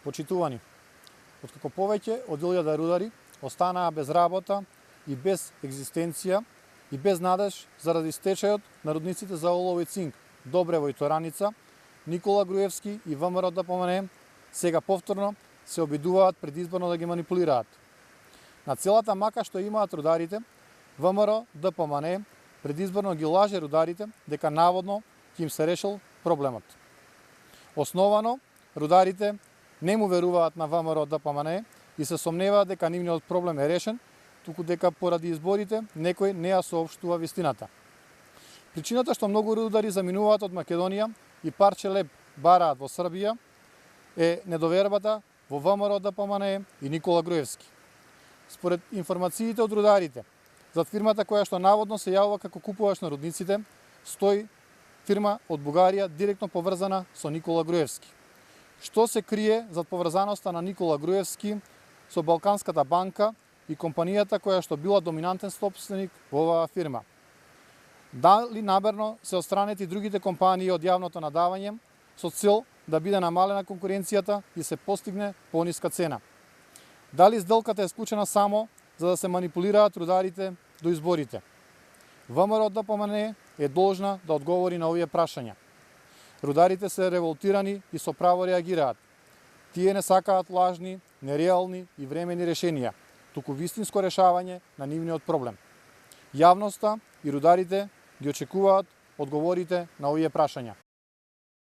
Почитувани, откако повеќе од 1000 рудари останаа без работа и без екзистенција и без надеж заради стечајот на рудниците за олово и цинк Добрево и Тораница, Никола Груевски и ВМРО ДПМНЕ сега повторно се обидуваат предизборно да ги манипулираат. На целата мака што имаат рударите, ВМРО ДПМНЕ предизборно ги лаже рударите дека наводно ќе им се решил проблемот. Основано, рударите не му веруваат на ВМРО ДПМНЕ и се сомневаат дека нивниот проблем е решен, туку дека поради изборите некој не ја соопштува вистината. Причината што многу рудари заминуваат од Македонија и парче леб бараат во Србија е недовербата во ВМРО ДПМНЕ и Никола Груевски. Според информациите од рударите, зад фирмата која што наводно се јавува како купувач на рудниците, стои фирма од Бугарија директно поврзана со Никола Груевски. Што се крие зад поврзаноста на Никола Груевски со Балканската банка и компанијата која што била доминантен собственик во оваа фирма? Дали намерно се отстранети другите компании од јавното надавање со цел да биде намалена конкуренцијата и се постигне пониска цена? Дали сделката е склучена само за да се манипулираат рударите до изборите? ВМРО ДПМНЕ е должна да одговори на овие прашања. Рударите се револтирани и со право реагираат. Тие не сакаат лажни, нереални и времени решенија, туку вистинско решавање на нивниот проблем. Јавноста и рударите ги очекуваат одговорите на овие прашања.